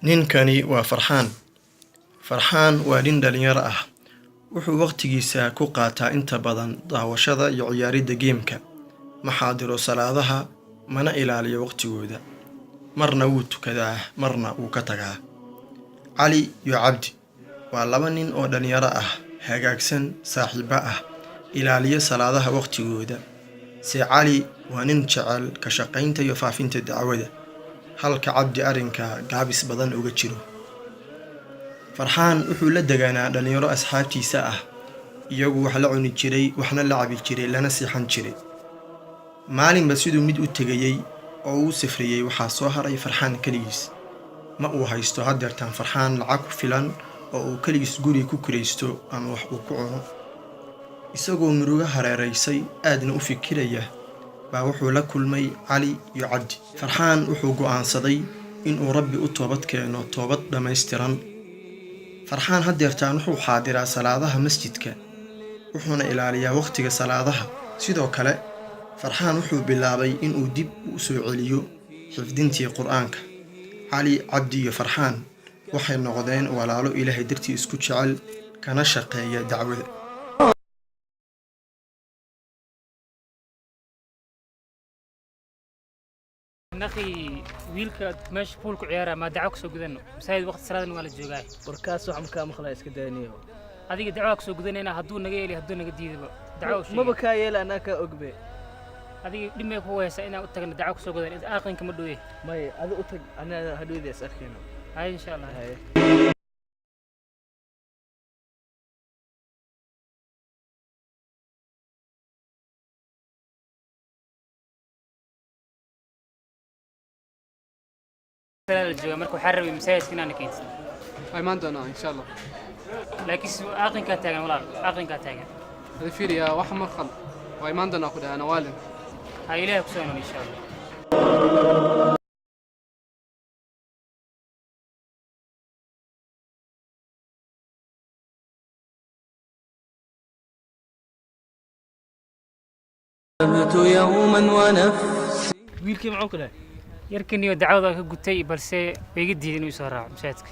Ninkani waa Farxaan. Farxaan waa nin dhalinyaro ah. Wuxuu waqtigiisa ku qaataa inta badan daawashada iyo ciyaaridda geemka. Ma xaadiro salaadaha, mana ilaaliyo waqtigooda. Marna wuu tukadaa, marna wuu ka tagaa. Cali iyo Cabdi waa laba nin oo dhalinyaro ah, hagaagsan, saaxiibo ah, ilaaliya salaadaha waqtigooda. Se Cali waa nin jecel ka shaqaynta iyo faafinta dacwada, halka Cabdi arrinka gaabis badan uga jiro. Farxaan wuxuu la deganaa dhalinyaro asxaabtiisa ah, iyagu wax la cuni jiray, waxna la cabi jiray, lana seexan jiray. Maalinba siduu mid u tegayay oo uu safriyay waxaa soo haray Farxaan kaligiis. Ma uu haysto haddeertaan Farxaan lacag ku filan oo uu kaligiis guri ku kiraysto ama wax uu ku cuno. Isagoo murugo hareeraysay aadna u fikiraya baa wuxuu la kulmay Cali iyo Cabdi. Farxaan wuxuu go'aansaday inuu Rabbi u toobad keeno toobad dhammaystiran. Farxaan haddeertaan wuxuu xaadiraa salaadaha masjidka, wuxuuna ilaaliyaa waqtiga salaadaha. Sidoo kale Farxaan wuxuu bilaabay inuu dib u soo celiyo xifdintii Qur'aanka. Cali, Cabdi iyo Farxaan waxay noqdeen walaalo Ilaahay dartii isku jecel kana shaqeeya dacwada. نخي ويلك ماشي بولك عيارة ما دعوك سوق ذنو مسايد وقت صلاة نقال الجوجاي warkaas wax markaa maqlaa iska daaniyo هذيك دعوك سوق ذنو أنا هدون نجيلي هدون نجديد دعوك شيء maba kaa yeela anaa kaa ogbe هذيك دمي هو هسه أنا أتكلم دعوك سوق ذنو إذا آخرين كم بدوي may adi u tag anaa hadhowdaas arkayno هاي إن شاء الله Haye. صلاة الجوجاي مركو حربي مسايد كنا نكيد هاي ما عندنا ان شاء الله. لكن آخرين كاتاجن ولا آخرين كاتاجن هذه فيريا واحد مرخل. هاي ما عندنا اخذها انا والد. هاي إلهي كسونو إن شاء الله يوما ونفس wiilkii muxuu ku dhahay يركني ودعوة كقتي بس بيجدي إنه يسرع مسايدك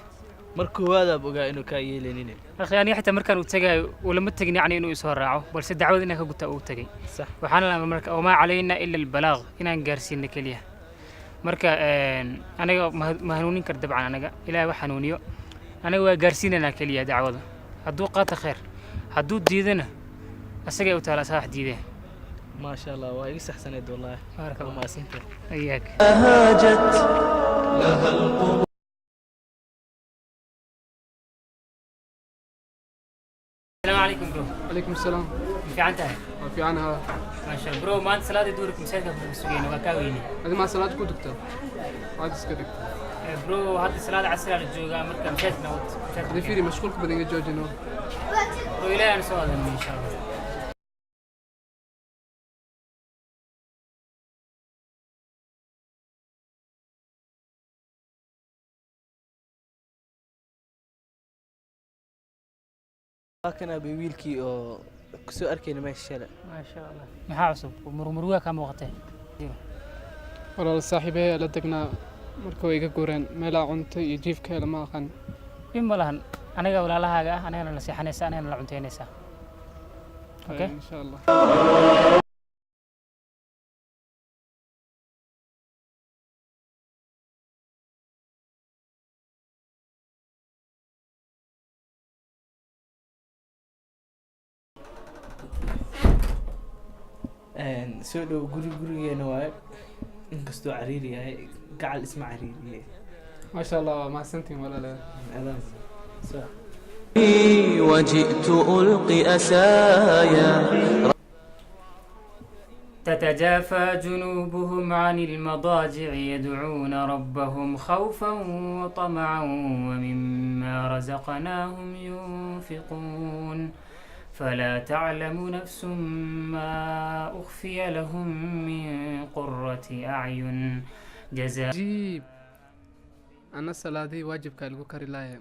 mar koowaadaab ogaa inuu kaa yeelanine أخي أنا حتى مركان وتجا ولما تجني يعني إنه يسرعه بس الدعوة إنك قلت أو تجي صح وحنا وما علينا إلا البلاغ إن نجارسين كليه مركا أنا مهنونين كردب عن أنا إلى وحنونيو أنا وجارسين أنا كليه دعوة هدو قات خير هدو جديدنا أسجع وتعالى صاح جديده maasha allah waa iga saxsaneed wallaahi بارك waa الله mahadsantahay إياك هاجت لها القبور. السلام عليكم برو عليكم السلام. في عنتها في عنها. ما شاء الله برو ما أنت صلاة دورك مساك في المسؤولين وكاويني هذه ما صلاة كو دكتور. هذا سكدك. برو هذه صلاة عسر على الجوجا مركا مشيت نوت هذه فيري مشغول بدنا نجوج نو. برو إلى أنا سؤال إن شاء الله halkan abi wiilkii oo kusoo arkayna meesha shala ما شاء الله محاوسب ومرمروها كم وقته والله صاحبي لا دقنا مركو iga guureen meela cunto iyo jiifka lama aqaan. إما لهن أنا ولا لها أنا نصيحة أنا لا عنتين نسا أوكي ان شاء الله. soo dhow gurigeena waaye inkastoo cariiri yahay gacal isma cariiriye ما شاء الله ما سنتين ولا لا. adan so وجئت ألقي أسايا. تتجافى جنوبهم عن المضاجع يدعون ربهم خوفا وطمعا ومما رزقناهم ينفقون فلا تعلم نفس ما أخفي لهم من قرة أعين جزاء جيب. أنا صلاة واجب كالو كاري لاي.